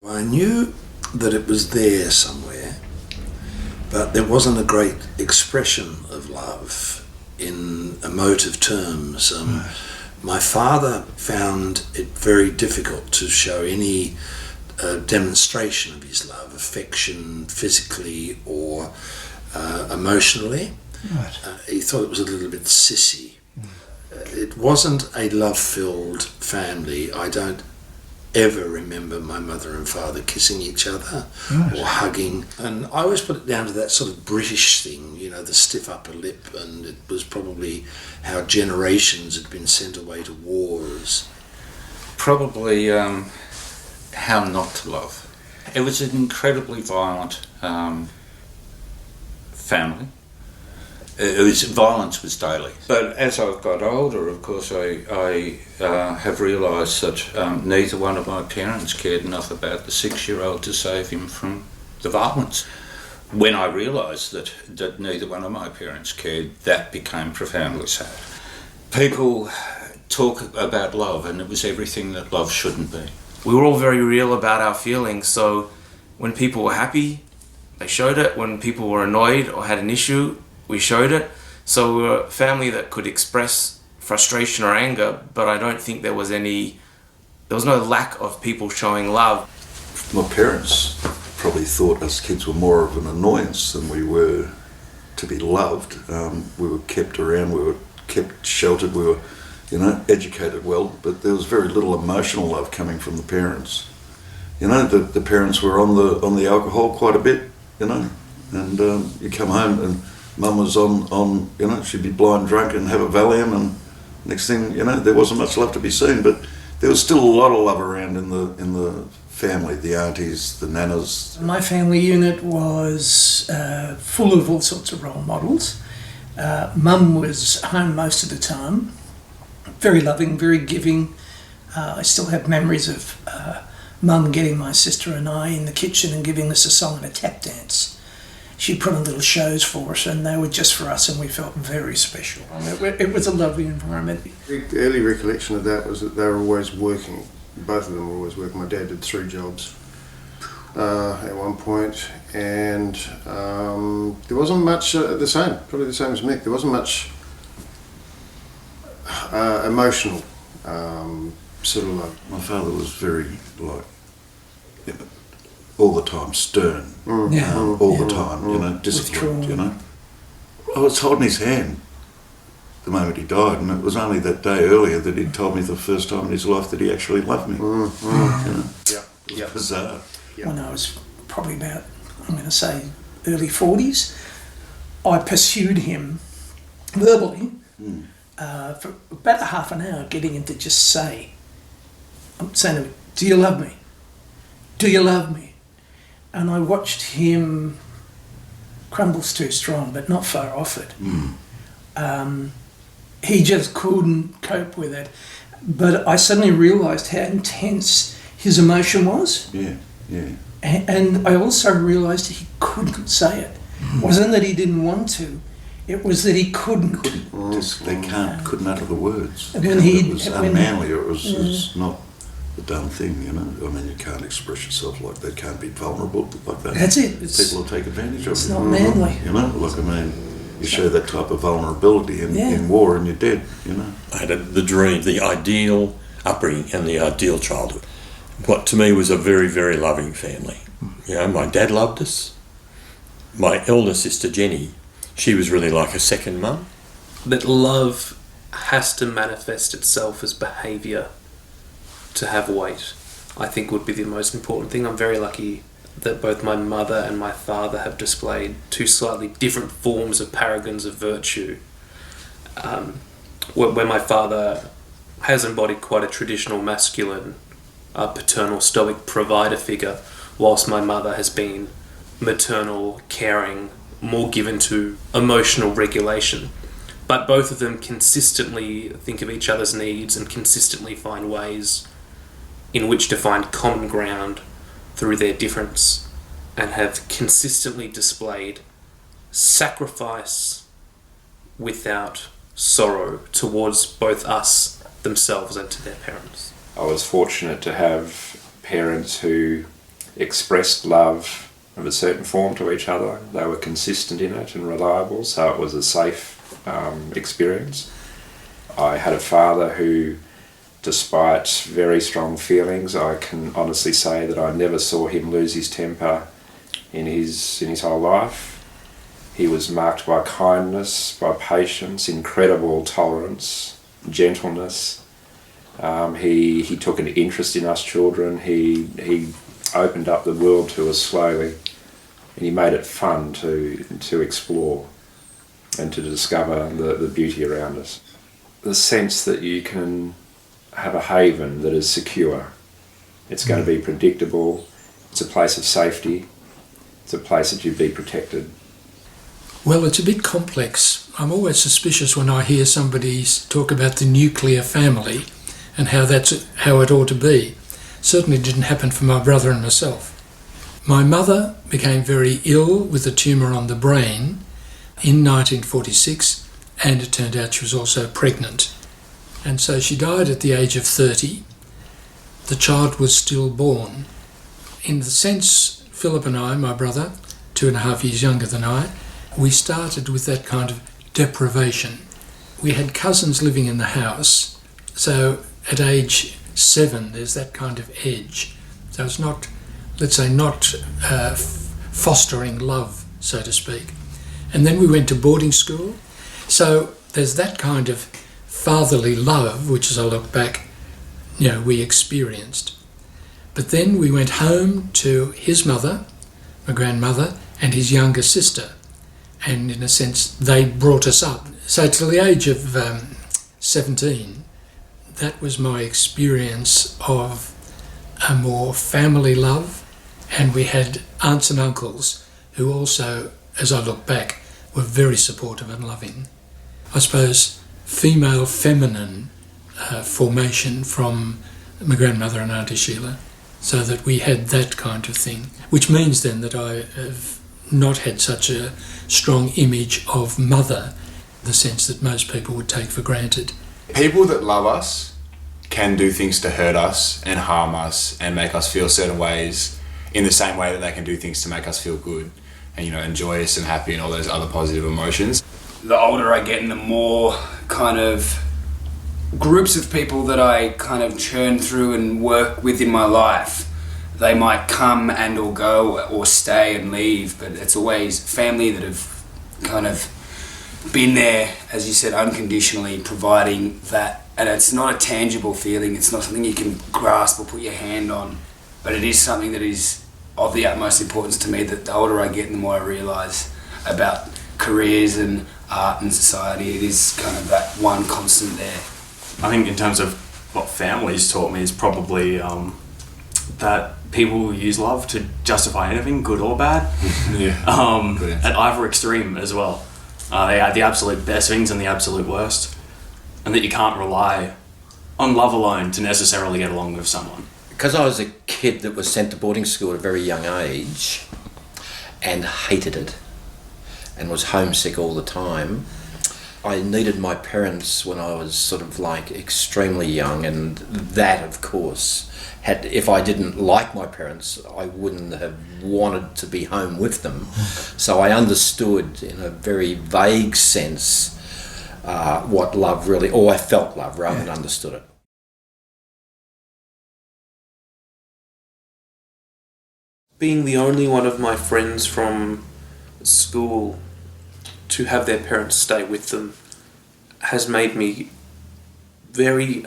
I knew that it was there somewhere, but there wasn't a great expression of love in emotive terms. My father found it very difficult to show any demonstration of his love, affection, physically or emotionally. Right. He thought it was a little bit sissy. It wasn't a love-filled family. I don't ever remember my mother and father kissing each other or hugging. And I always put it down to that sort of British thing, you know, the stiff upper lip, and it was probably how generations had been sent away to wars. Probably how not to love. It was an incredibly violent family. Violence was daily. But as I've got older, of course, I have realised that neither one of my parents cared enough about the 6-year-old to save him from the violence. When I realised that neither one of my parents cared, that became profoundly sad. People talk about love, and it was everything that love shouldn't be. We were all very real about our feelings, so when people were happy, they showed it. When people were annoyed or had an issue, we showed it. So we were a family that could express frustration or anger, but I don't think there was no lack of people showing love. My parents probably thought us kids were more of an annoyance than we were to be loved. We were kept around, we were kept sheltered, we were, educated well, but there was very little emotional love coming from the parents. The parents were on the alcohol quite a bit, and you come home and Mum was on, she'd be blind drunk and have a Valium, and next thing, there wasn't much love to be seen, but there was still a lot of love around in the family, the aunties, the nanas. My family unit was full of all sorts of role models. Mum was home most of the time, very loving, very giving. I still have memories of Mum getting my sister and I in the kitchen and giving us a song and a tap dance. She'd put on little shows for us, and they were just for us, and we felt very special. It was a lovely environment. The early recollection of that was that they were always working. Both of them were always working. My dad did 3 jobs at one point, and there wasn't much probably the same as Mick. There wasn't much emotional sort of love. My father was very all the time stern, all the time, disciplined, I was holding his hand the moment he died, and it was only that day earlier that he'd told me the first time in his life that he actually loved me. It was bizarre. When I was probably about, I'm going to say, early 40s, I pursued him verbally for about a half an hour, getting him to just say, I'm saying to him, do you love me? Do you love me? And I watched him, crumble's too strong, but not far off it. He just couldn't cope with it. But I suddenly realised how intense his emotion was. Yeah. And I also realised he couldn't say it. It wasn't that he didn't want to, it was that he couldn't. Couldn't utter the words. And it was unmanly, or it was not the done thing, you can't express yourself like that, can't be vulnerable like that. That's it. People will take advantage of it. It's not manly. You show that type of vulnerability in war and you're dead, I had the dream, the ideal upbringing and the ideal childhood. What to me was a very, very loving family. My dad loved us. My elder sister Jenny, she was really like a second mum. That love has to manifest itself as behaviour to have weight, I think would be the most important thing. I'm very lucky that both my mother and my father have displayed 2 slightly different forms of paragons of virtue. Where my father has embodied quite a traditional masculine, paternal, stoic provider figure, whilst my mother has been maternal, caring, more given to emotional regulation. But both of them consistently think of each other's needs and consistently find ways in which to find common ground through their difference, and have consistently displayed sacrifice without sorrow towards both us, themselves, and to their parents. I was fortunate to have parents who expressed love of a certain form to each other. They were consistent in it and reliable, so it was a safe experience. I had a father who, despite very strong feelings, I can honestly say that I never saw him lose his temper in his whole life. He was marked by kindness, by patience, incredible tolerance, gentleness. He took an interest in us children. He opened up the world to us slowly, and he made it fun to explore and to discover the beauty around us. The sense that you can have a haven that is secure. It's going to be predictable. It's a place of safety. It's a place that you'd be protected. Well, it's a bit complex. I'm always suspicious when I hear somebody talk about the nuclear family and how it ought to be. Certainly didn't happen for my brother and myself. My mother became very ill with a tumour on the brain in 1946, and it turned out she was also pregnant. And so she died at the age of 30. The child was stillborn. In the sense, Philip and I, my brother, 2.5 years younger than I, we started with that kind of deprivation. We had cousins living in the house, so at age 7 there's that kind of edge. So it's not, let's say, not fostering love, so to speak. And then we went to boarding school, so there's that kind of fatherly love, which as I look back, we experienced. But then we went home to his mother, my grandmother, and his younger sister. And in a sense, they brought us up. So till the age of 17, that was my experience of a more family love. And we had aunts and uncles who also, as I look back, were very supportive and loving. I suppose female-feminine formation from my grandmother and Auntie Sheila, so that we had that kind of thing, which means then that I have not had such a strong image of mother, the sense that most people would take for granted. People that love us can do things to hurt us and harm us and make us feel certain ways in the same way that they can do things to make us feel good and, joyous and happy and all those other positive emotions. The older I get and the more kind of groups of people that I kind of churn through and work with in my life, they might come and or go or stay and leave, but it's always family that have kind of been there, as you said, unconditionally providing that. And it's not a tangible feeling, it's not something you can grasp or put your hand on, but it is something that is of the utmost importance to me, that the older I get and the more I realise about careers and art and society. It is kind of that one constant there. I think in terms of what families taught me is probably that people use love to justify anything, good or bad. At either extreme as well. They are the absolute best things and the absolute worst, and that you can't rely on love alone to necessarily get along with someone. Because I was a kid that was sent to boarding school at a very young age and hated it and was homesick all the time, I needed my parents when I was sort of like extremely young, and that of course if I didn't like my parents, I wouldn't have wanted to be home with them. So I understood in a very vague sense what love really, or I felt love rather than understood it. Being the only one of my friends from school to have their parents stay with them has made me very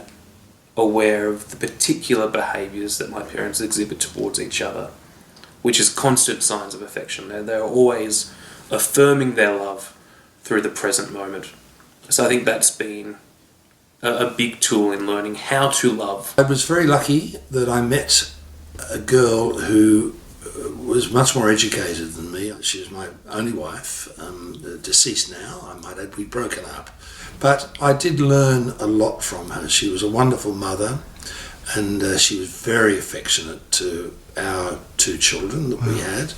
aware of the particular behaviours that my parents exhibit towards each other, which is constant signs of affection. They're always affirming their love through the present moment. So I think that's been a big tool in learning how to love. I was very lucky that I met a girl who was much more educated than me. She was my only wife, deceased now, I might add. We'd broken up. But I did learn a lot from her. She was a wonderful mother, and she was very affectionate to our two children that we had.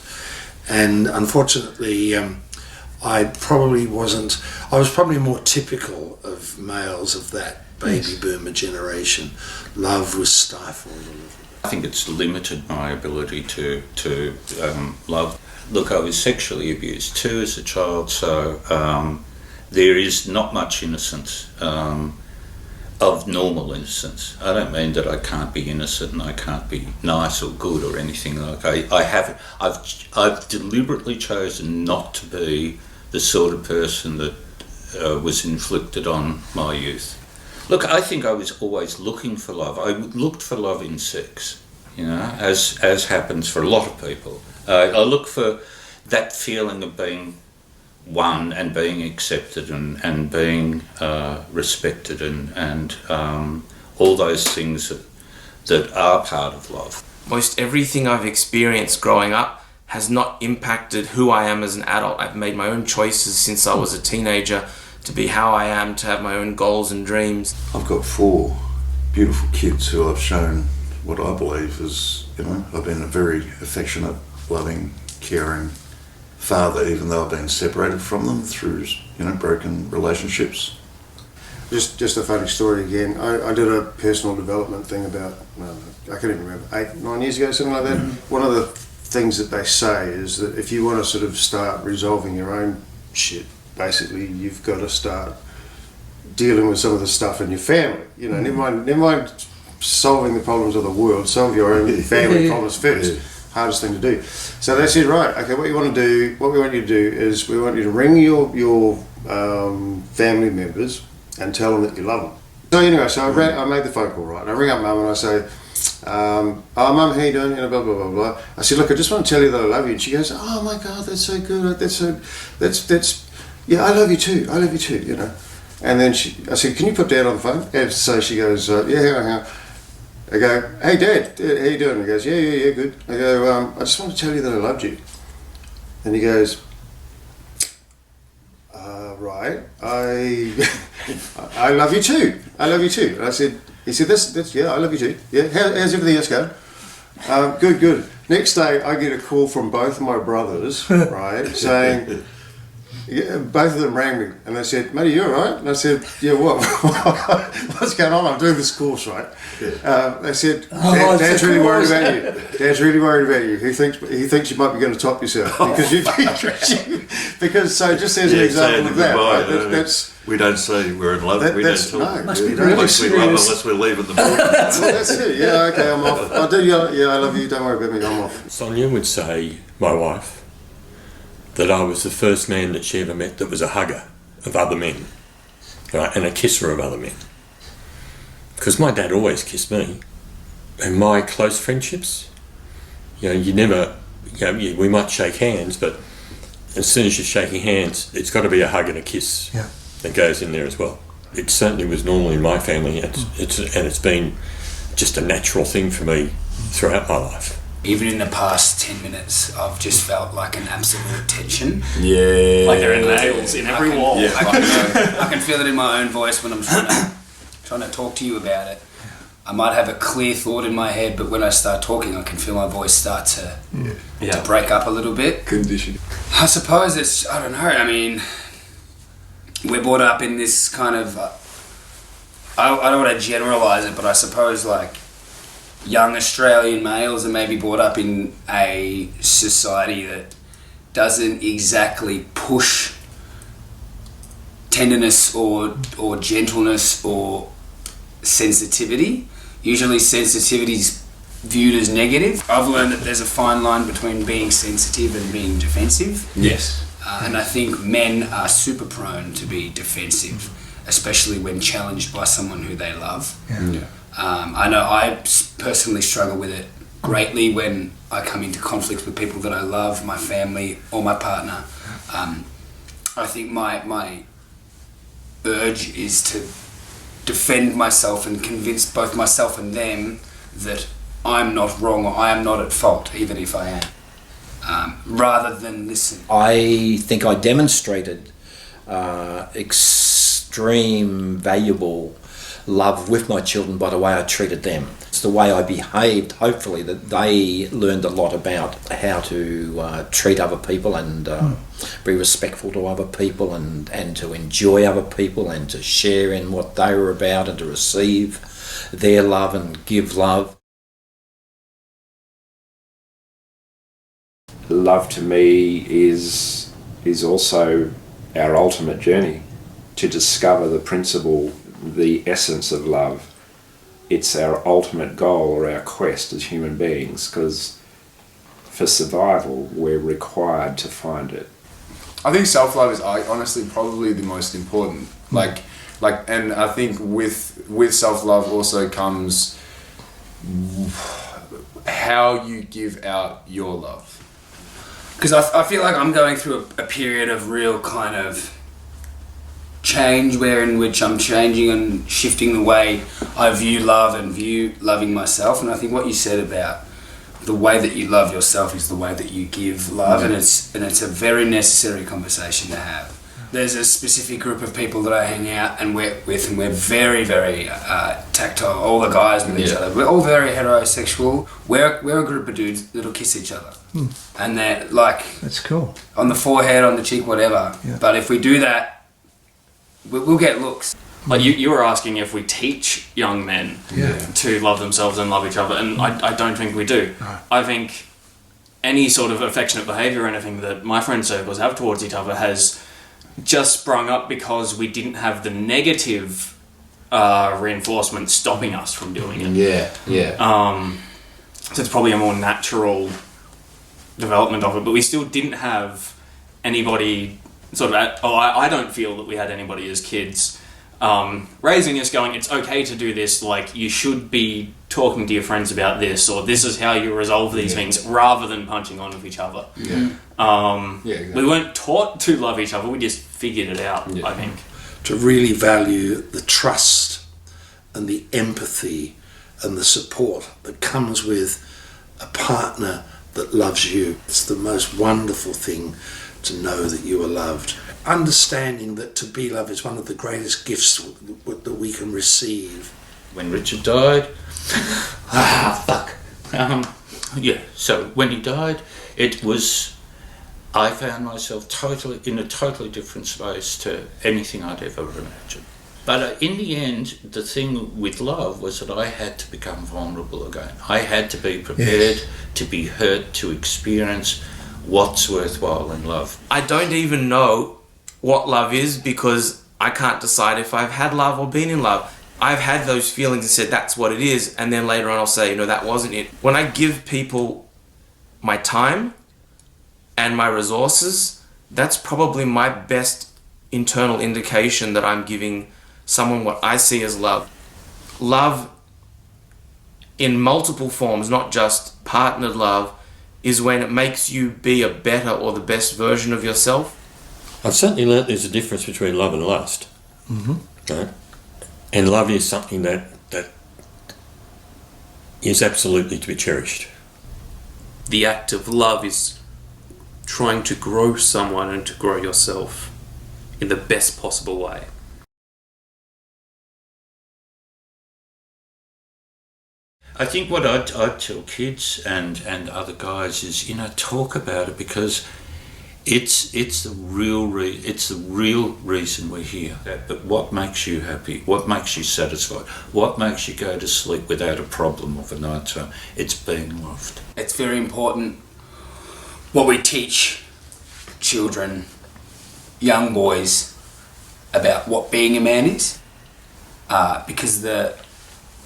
And unfortunately, I was probably more typical of males of that baby boomer generation, love was stifled a little bit. I think it's limited my ability to love. Look, I was sexually abused too as a child, so there is not much innocence, of normal innocence. I don't mean that I can't be innocent and I can't be nice or good or anything like that. I've deliberately chosen not to be the sort of person that was inflicted on my youth. Look, I think I was always looking for love. I looked for love in sex, as happens for a lot of people. I look for that feeling of being one and being accepted and being respected and all those things that are part of love. Most everything I've experienced growing up has not impacted who I am as an adult. I've made my own choices since I was a teenager to be how I am, to have my own goals and dreams. I've got 4 beautiful kids who I've shown what I believe is, I've been a very affectionate, loving, caring father, even though I've been separated from them through, broken relationships. Just a funny story again. I did a personal development thing about, I can't even remember, 8-9 years ago, something like that. One of the things that they say is that if you want to sort of start resolving your own shit, basically you've got to start dealing with some of the stuff in your family. Never mind solving the problems of the world, solve your own family problems first. Hardest thing to do. So they said, right, okay, what we want you to do is we want you to ring your family members and tell them that you love them. So anyway, I made the phone call, right? And I ring up Mum and I say, oh Mum, how you doing? Blah blah blah blah. I said, look, I just want to tell you that I love you. And she goes, oh my God, that's so good. That's yeah, I love you too. And then I said, can you put Dad on the phone? And so she goes, yeah, hang on. I go, hey Dad, how you doing? He goes, yeah, good. I go, I just want to tell you that I loved you. And he goes, right, I love you too. And I said, he said, that's yeah, I love you too. Yeah, how's everything else going? Good. Next day, I get a call from both of my brothers, right, saying, both of them rang me and they said, "Matey, you all right?" And I said, "Yeah, what? What's going on? I'm doing this course, right?" They said, "Dad's really worried about you. Dad's really worried about you. He thinks you might be going to top yourself because so just as an example of that, right, that's." We don't say we're in love. We don't talk. Must be really unless we love unless we leave at the moment. That's it. Yeah, okay, I'm off. I do. Yeah, I love you. Don't worry about me. I'm off. Sonia would say, my wife, that I was the first man that she ever met that was a hugger of other men, right, and a kisser of other men. Because my dad always kissed me. And my close friendships, you never, we might shake hands, but as soon as you're shaking hands, it's got to be a hug and a kiss that goes in there as well. It certainly was normal in my family, and it's been just a natural thing for me throughout my life. Even in the past 10 minutes, I've just felt like an absolute tension. Yeah. Like there are nails in every wall. Yeah. I can feel it in my own voice when I'm trying to talk to you about it. I might have a clear thought in my head, but when I start talking, I can feel my voice start to break up a little bit. Conditioning. I suppose it's, I don't know, I mean, we're brought up in this kind of, I don't want to generalise it, but I suppose like young Australian males are maybe brought up in a society that doesn't exactly push tenderness or gentleness or sensitivity. Usually sensitivity is viewed as negative. I've learned that there's a fine line between being sensitive and being defensive. Yes. And I think men are super prone to be defensive, especially when challenged by someone who they love. Yeah. I know I personally struggle with it greatly when I come into conflict with people that I love, my family or my partner. I think my urge is to defend myself and convince both myself and them that I'm not wrong or I am not at fault, even if I am, rather than listen. I think I demonstrated extreme valuable love with my children by the way I treated them. it's the way I behaved, hopefully, that they learned a lot about how to treat other people and be respectful to other people and to enjoy other people and to share in what they were about and to receive their love and give love. Love to me is also our ultimate journey to discover the principle, the essence of love. It's our ultimate goal or our quest as human beings, because for survival we're required to find it. I think self-love is honestly probably the most important. And I think with self-love also comes how you give out your love. Because I feel like I'm going through a period of real kind of change in which I'm changing and shifting the way I view love and view loving myself. And I think what you said about the way that you love yourself is the way that you give love, and it's a very necessary conversation to have. There's a specific group of people that I hang out and we're very, very tactile. All the guys with each other. We're all very heterosexual. We're a group of dudes that'll kiss each other, and they're like, That's cool. on the forehead, on the cheek, whatever. Yeah. But if we do that, we'll get looks. Like you were asking if we teach young men to love themselves and love each other, and I don't think we do. Right. I think any sort of affectionate behaviour or anything that my friend circles have towards each other has just sprung up because we didn't have the negative reinforcement stopping us from doing it. So it's probably a more natural development of it, but we still didn't have anybody sort of I don't feel that we had anybody as kids raising us going, it's okay to do this, like you should be talking to your friends about this, or this is how you resolve these things, rather than punching on with each other. Exactly. We weren't taught to love each other, we just figured it out, I think. To really value the trust and the empathy and the support that comes with a partner that loves you. It's the most wonderful thing to know that you are loved. Understanding that to be loved is one of the greatest gifts that we can receive. When Richard died, so when he died, I found myself in a totally different space to anything I'd ever imagined. But in the end, the thing with love was that I had to become vulnerable again. I had to be prepared to be hurt, to experience what's worthwhile in love. I don't even know what love is because I can't decide if I've had love or been in love. I've had those feelings and said that's what it is, and then later on I'll say, that wasn't it. When I give people my time and my resources, that's probably my best internal indication that I'm giving someone what I see as love. Love in multiple forms, not just partnered love, is when it makes you be a better or the best version of yourself. I've certainly learnt there's a difference between love and lust. Right? And love is something that is absolutely to be cherished. The act of love is trying to grow someone and to grow yourself in the best possible way. I think what I'd tell kids and other guys is, talk about it, because it's the real reason we're here. But what makes you happy? What makes you satisfied? What makes you go to sleep without a problem of a night time? It's being loved. It's very important what we teach children, young boys, about what being a man is, because the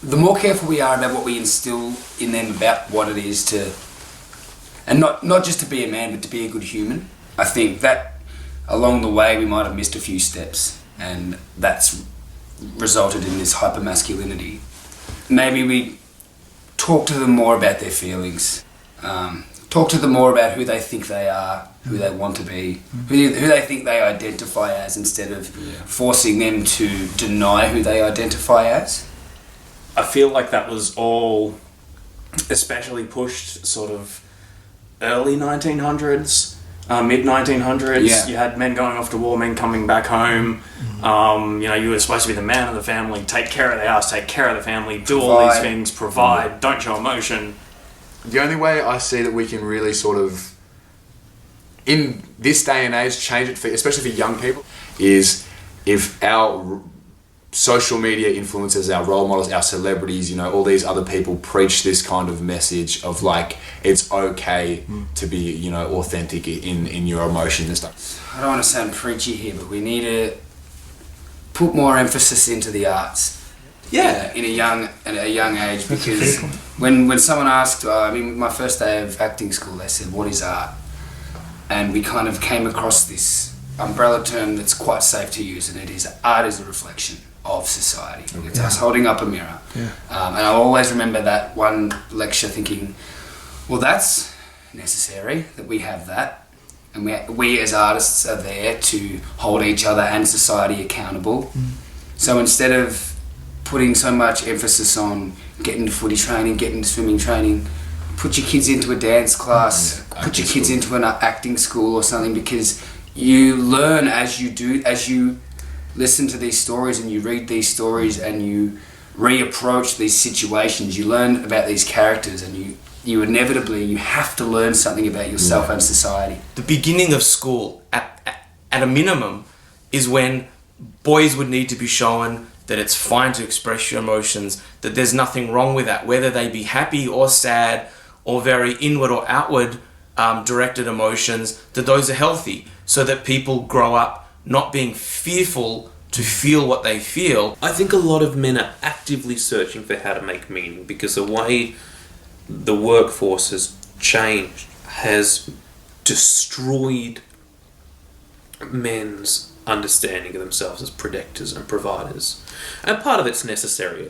more careful we are about what we instill in them about what it is to, and not just to be a man, but to be a good human, I think that along the way we might have missed a few steps, and that's resulted in this hypermasculinity. Maybe we talk to them more about their feelings, talk to them more about who they think they are, who they want to be, who they think they identify as, instead of forcing them to deny who they identify as. I feel like that was all especially pushed sort of early 1900s, mid-1900s. Yeah. You had men going off to war, men coming back home. You were supposed to be the man of the family, take care of the house, take care of the family, do all these things, provide, don't show emotion. The only way I see that we can really sort of, in this day and age, change it, especially for young people, is if our social media influencers, our role models, our celebrities, all these other people preach this kind of message of like, it's okay to be, authentic in your emotions and stuff. I don't want to sound preachy here, but we need to put more emphasis into the arts. Yeah. In a young age, because when someone asked, my first day of acting school, they said, "What is art?" And we kind of came across this umbrella term that's quite safe to use, and it is art is a reflection of society. It's us holding up a mirror. And I always remember that one lecture thinking, well, that's necessary that we have that, and we as artists are there to hold each other and society accountable. So instead of putting so much emphasis on getting to footy training, getting to swimming training, put your kids into a dance class, put your kids into an acting school or something, because you learn as you listen to these stories and you read these stories and you reapproach these situations. You learn about these characters, and you inevitably have to learn something about yourself and society. The beginning of school, at a minimum, is when boys would need to be shown that it's fine to express your emotions, that there's nothing wrong with that, whether they be happy or sad or very inward or outward directed emotions, that those are healthy, so that people grow up not being fearful to feel what they feel. I think a lot of men are actively searching for how to make meaning, because the way the workforce has changed has destroyed men's understanding of themselves as protectors and providers. And part of it's necessary.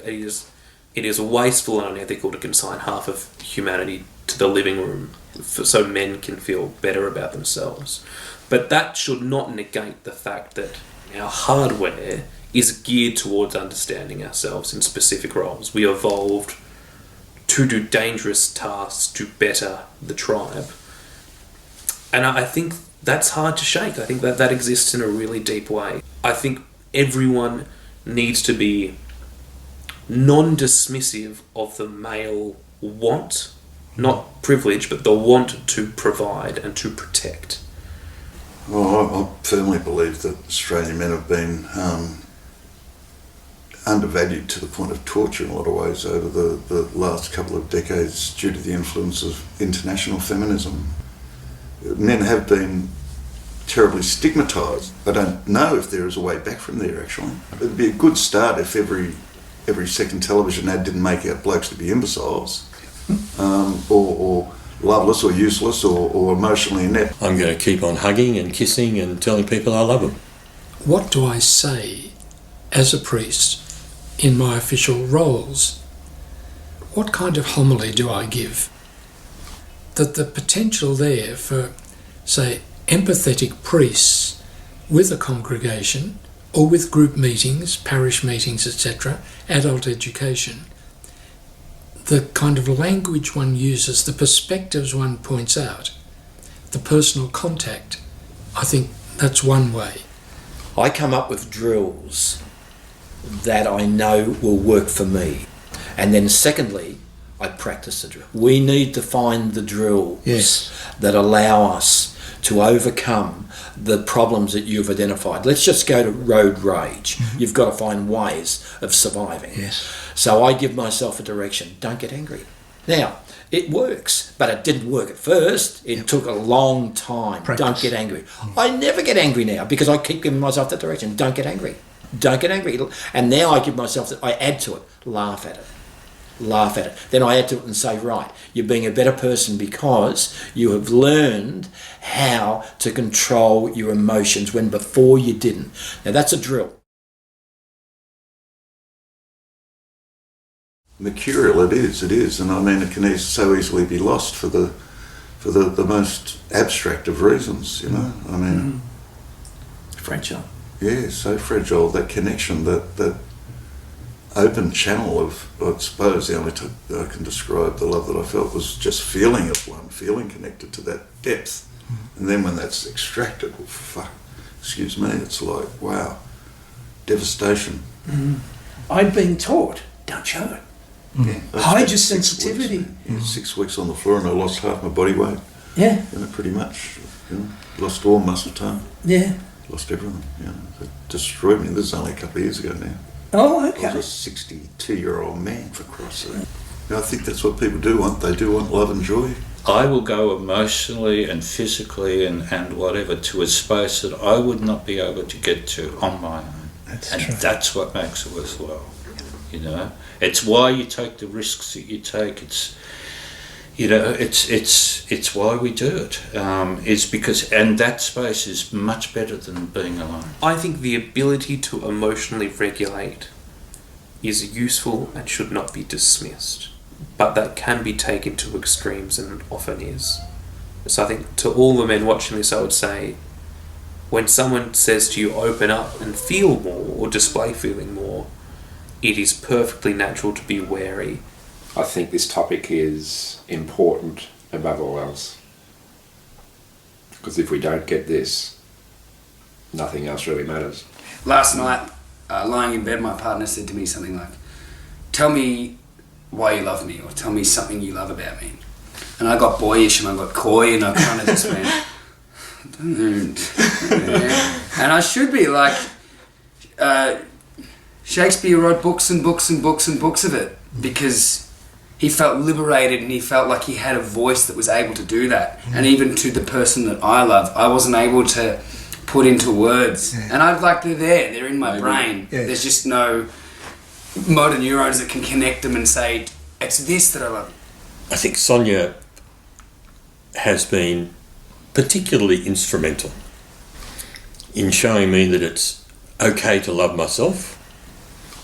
It is wasteful and unethical to consign half of humanity to the living room so men can feel better about themselves. But that should not negate the fact that our hardware is geared towards understanding ourselves in specific roles. We evolved to do dangerous tasks to better the tribe. And I think that's hard to shake. I think that exists in a really deep way. I think everyone needs to be non-dismissive of the male want, not privilege, but the want to provide and to protect. Well, I firmly believe that Australian men have been undervalued to the point of torture in a lot of ways over the last couple of decades due to the influence of international feminism. Men have been terribly stigmatised. I don't know if there is a way back from there, actually. It'd be a good start if every second television ad didn't make out blokes to be imbeciles, or loveless or useless or emotionally inept. I'm going to keep on hugging and kissing and telling people I love them. What do I say as a priest in my official roles? What kind of homily do I give? That the potential there for, say, empathetic priests with a congregation or with group meetings, parish meetings, etc., adult education, the kind of language one uses, the perspectives one points out, the personal contact, I think that's one way. I come up with drills that I know will work for me. And then secondly, I practice the drill. We need to find the drills that allow us to overcome the problems that you've identified. Let's just go to road rage. You've got to find ways of surviving. So I give myself a direction. Don't get angry. Now, it works, but it didn't work at first. It took a long time. Practice. Don't get angry. I never get angry now because I keep giving myself that direction. Don't get angry. Don't get angry. And now I give myself that. I add to it. Laugh at it. Laugh at it. Then I add to it and say, right, you're being a better person because you have learned how to control your emotions when before you didn't. Now that's a drill. Mercurial, it is, and I mean it can so easily be lost for the most abstract of reasons, you know. I mean, Fragile. yeah, so fragile, that connection that open channel of, I suppose the only time I can describe the love that I felt was just feeling as one, feeling connected to that depth. And then when that's extracted, well, fuck, excuse me, it's like, wow, devastation. I'd been taught, don't show it. Yeah, Hide your sensitivity. 6 weeks on the floor and I lost half my body weight. Yeah. Pretty much. Lost all muscle tone. Yeah. Lost everything. It destroyed me. This is only a couple of years ago now. Oh, okay. I was a 62-year-old man, for Christ's sake. I think that's what people do want. They do want love and joy. I will go emotionally and physically and whatever to a space that I would not be able to get to on my own. That's what makes it worthwhile. It's why you take the risks that you take. It's why we do it. It's because, and that space is much better than being alone. I think the ability to emotionally regulate is useful and should not be dismissed, but that can be taken to extremes and often is. So I think to all the men watching this, I would say, when someone says to you, open up and feel more or display feeling more, it is perfectly natural to be wary. I think this topic is important above all else. Because if we don't get this, nothing else really matters. Last night, lying in bed, my partner said to me something like, tell me why you love me, or tell me something you love about me. And I got boyish and I got coy and I kind of just went, and I should be like, Shakespeare wrote books and books and books and books of it because he felt liberated and he felt like he had a voice that was able to do that. And even to the person that I love, I wasn't able to put into words. And I'd like, they're in my brain. Yes. There's just no motor neurons that can connect them and say, it's this that I love. I think Sonia has been particularly instrumental in showing me that it's okay to love myself.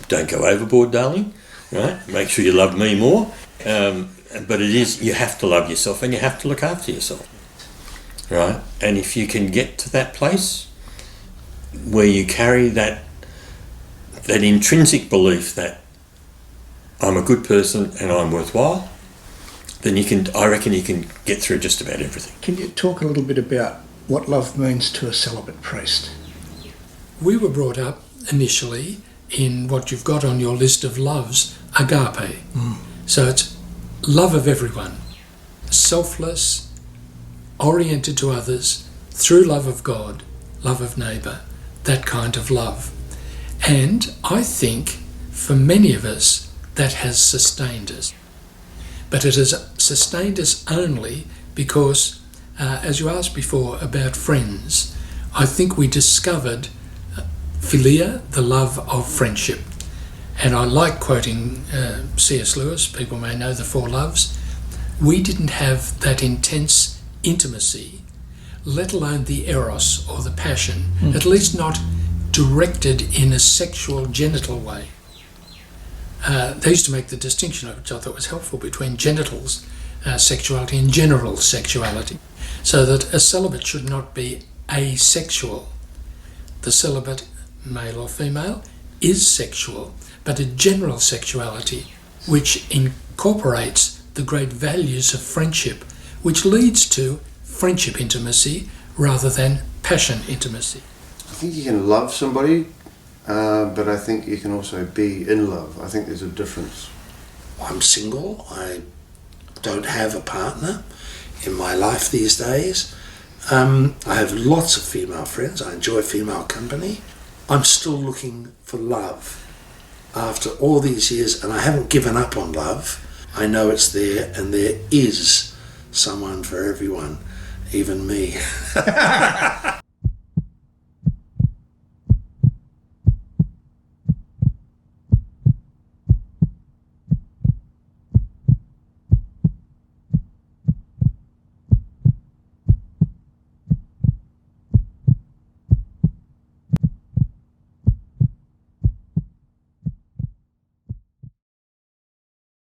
Don't go overboard, darling. Right? Make sure you love me more. But it is, you have to love yourself and you have to look after yourself. Right? And if you can get to that place where you carry that intrinsic belief that I'm a good person and I'm worthwhile, then I reckon you can get through just about everything. Can you talk a little bit about what love means to a celibate priest? We were brought up initially in what you've got on your list of loves, agape. So it's love of everyone, selfless, oriented to others, through love of God, love of neighbour, that kind of love. And I think for many of us that has sustained us. But it has sustained us only because, as you asked before about friends, I think we discovered philia, the love of friendship. And I like quoting C.S. Lewis, people may know the Four Loves. We didn't have that intense intimacy, let alone the eros or the passion, at least not directed in a sexual, genital way. They used to make the distinction, which I thought was helpful, between genitals, sexuality, and general sexuality, so that a celibate should not be asexual. The celibate, male or female, is sexual, but a general sexuality which incorporates the great values of friendship, which leads to friendship intimacy rather than passion intimacy. I think you can love somebody, but I think you can also be in love. I think there's a difference. I'm single. I don't have a partner in my life these days. I have lots of female friends. I enjoy female company. I'm still looking for love after all these years, and I haven't given up on love. I know it's there, and there is someone for everyone, even me.